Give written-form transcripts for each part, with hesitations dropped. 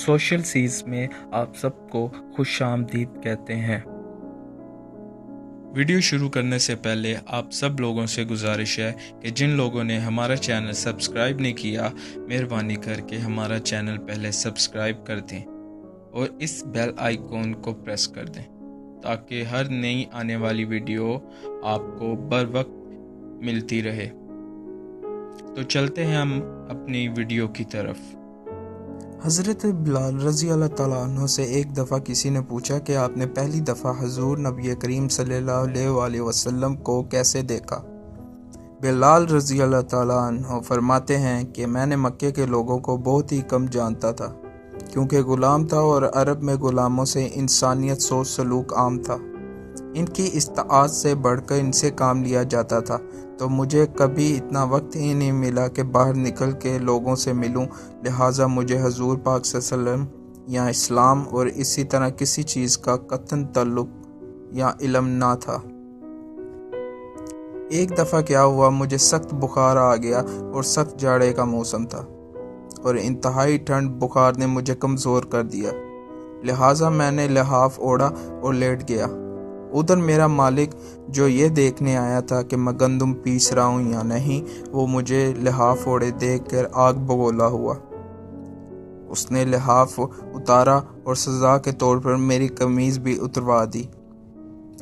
Social Cs میں آپ سب کو خوش آمدید کہتے ہیں۔ ویڈیو شروع کرنے سے پہلے آپ سب لوگوں سے گزارش ہے کہ جن لوگوں نے ہمارا چینل سبسکرائب نہیں کیا، مہربانی کر کے ہمارا چینل پہلے سبسکرائب کر دیں اور اس بیل آئیکن کو پریس کر دیں تاکہ ہر نئی آنے والی ویڈیو آپ کو بر وقت ملتی رہے۔ تو چلتے ہیں ہم اپنی ویڈیو کی طرف۔ حضرت بلال رضی اللہ تعالیٰ عنہ سے ایک دفعہ کسی نے پوچھا کہ آپ نے پہلی دفعہ حضور نبی کریم صلی اللہ علیہ وآلہ وسلم کو کیسے دیکھا؟ بلال رضی اللہ تعالیٰ عنہ فرماتے ہیں کہ میں نے مکے کے لوگوں کو بہت ہی کم جانتا تھا، کیونکہ غلام تھا اور عرب میں غلاموں سے انسانیت سوچ سلوک عام تھا۔ ان کی استطاعت سے بڑھ کر ان سے کام لیا جاتا تھا، تو مجھے کبھی اتنا وقت ہی نہیں ملا کہ باہر نکل کے لوگوں سے ملوں، لہٰذا مجھے حضور پاک صلی اللہ علیہ وسلم یا اسلام اور اسی طرح کسی چیز کا قطعاً تعلق یا علم نہ تھا۔ ایک دفعہ کیا ہوا، مجھے سخت بخار آ گیا اور سخت جاڑے کا موسم تھا اور انتہائی ٹھنڈ بخار نے مجھے کمزور کر دیا، لہٰذا میں نے لحاف اوڑھا اور لیٹ گیا۔ ادھر میرا مالک جو یہ دیکھنے آیا تھا کہ میں گندم پیس رہا ہوں یا نہیں، وہ مجھے لحاف اوڑھے دیکھ کر آگ بگولا ہوا۔ اس نے لحاف اتارا اور سزا کے طور پر میری قمیض بھی اتروا دی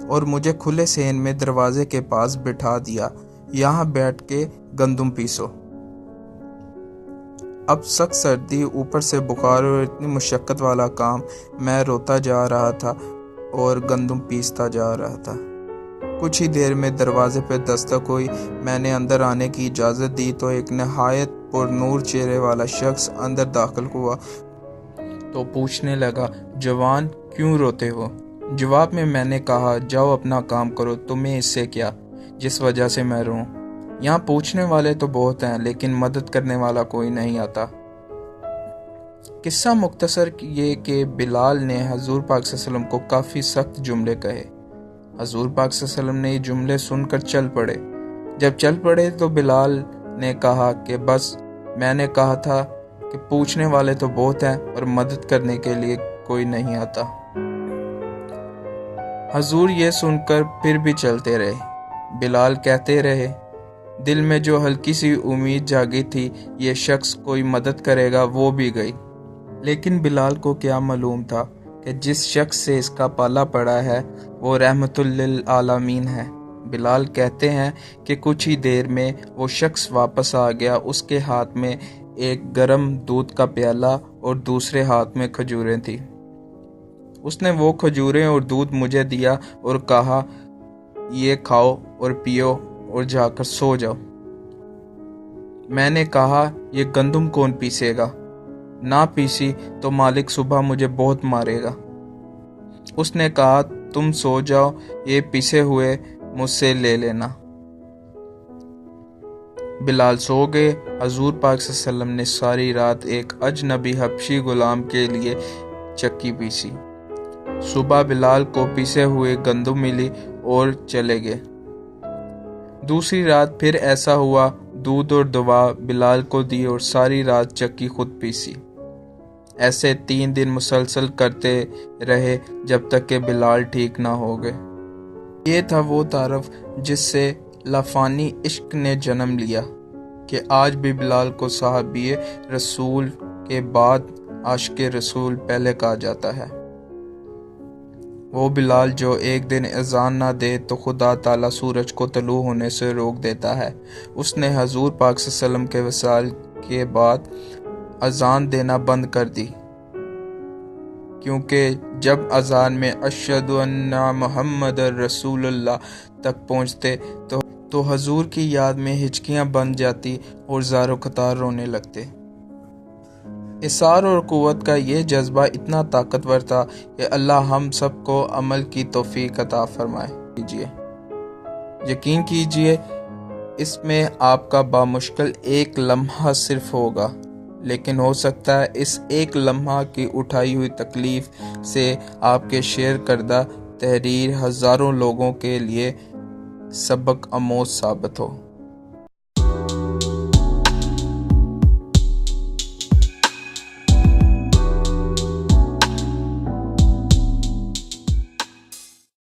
اور مجھے کھلے صحن میں دروازے کے پاس بٹھا دیا، یہاں بیٹھ کے گندم پیسو۔ اب سخت سردی، اوپر سے بخار اور اتنی مشقت والا کام، میں روتا جا رہا تھا اور گندم پیستا جا رہا تھا۔ کچھ ہی دیر میں دروازے پہ دستک ہوئی، میں نے اندر آنے کی اجازت دی تو ایک نہایت پر نور چہرے والا شخص اندر داخل ہوا تو پوچھنے لگا، جوان کیوں روتے ہو؟ جواب میں نے کہا، جاؤ اپنا کام کرو، تمہیں اس سے کیا جس وجہ سے میں روں؟ یہاں پوچھنے والے تو بہت ہیں لیکن مدد کرنے والا کوئی نہیں آتا۔ قصہ مختصر یہ کہ بلال نے حضور پاک صلی اللہ علیہ وسلم کو کافی سخت جملے کہے۔ حضور پاک صلی اللہ علیہ وسلم نے یہ جملے سن کر چل پڑے۔ جب چل پڑے تو بلال نے کہا کہ بس، میں نے کہا تھا کہ پوچھنے والے تو بہت ہیں اور مدد کرنے کے لیے کوئی نہیں آتا۔ حضور یہ سن کر پھر بھی چلتے رہے۔ بلال کہتے رہے، دل میں جو ہلکی سی امید جاگی تھی یہ شخص کوئی مدد کرے گا، وہ بھی گئی۔ لیکن بلال کو کیا معلوم تھا کہ جس شخص سے اس کا پالا پڑا ہے وہ رحمت للعالمین ہے۔ بلال کہتے ہیں کہ کچھ ہی دیر میں وہ شخص واپس آ گیا، اس کے ہاتھ میں ایک گرم دودھ کا پیالہ اور دوسرے ہاتھ میں کھجوریں تھیں۔ اس نے وہ کھجوریں اور دودھ مجھے دیا اور کہا، یہ کھاؤ اور پیو اور جا کر سو جاؤ۔ میں نے کہا، یہ گندم کون پیسے گا؟ نہ پیسی تو مالک صبح مجھے بہت مارے گا۔ اس نے کہا، تم سو جاؤ، یہ پیسے ہوئے مجھ سے لے لینا۔ بلال سو گئے۔ حضور پاک صلی اللہ علیہ وسلم نے ساری رات ایک اجنبی حبشی غلام کے لیے چکی پیسی۔ صبح بلال کو پیسے ہوئے گندم ملی اور چلے گئے۔ دوسری رات پھر ایسا ہوا، دودھ اور دوا بلال کو دی اور ساری رات چکی خود پیسی۔ ایسے 3 دن مسلسل کرتے رہے جب تک کہ بلال ٹھیک نہ ہو گئے۔ یہ تھا وہ تعارف جس سے لافانی عشق نے جنم لیا کہ آج بھی بلال کو صحابی رسول کے بعد عاشق رسول پہلے کہا جاتا ہے۔ وہ بلال جو ایک دن اذان نہ دے تو خدا تعالیٰ سورج کو طلوع ہونے سے روک دیتا ہے۔ اس نے حضور پاک صلی اللہ علیہ وسلم کے وصال کے بعد اذان دینا بند کر دی، کیونکہ جب اذان میں اشہد ان محمد رسول اللہ تک پہنچتے تو حضور کی یاد میں ہچکیاں بن جاتی اور زار و قطار رونے لگتے۔ اصرار اور قوت کا یہ جذبہ اتنا طاقتور تھا کہ اللہ ہم سب کو عمل کی توفیق عطا فرمائے۔ یقین کیجئے اس میں آپ کا بامشکل ایک لمحہ صرف ہوگا، لیکن ہو سکتا ہے اس ایک لمحہ کی اٹھائی ہوئی تکلیف سے آپ کے شیئر کردہ تحریر ہزاروں لوگوں کے لیے سبق آموز ثابت ہو۔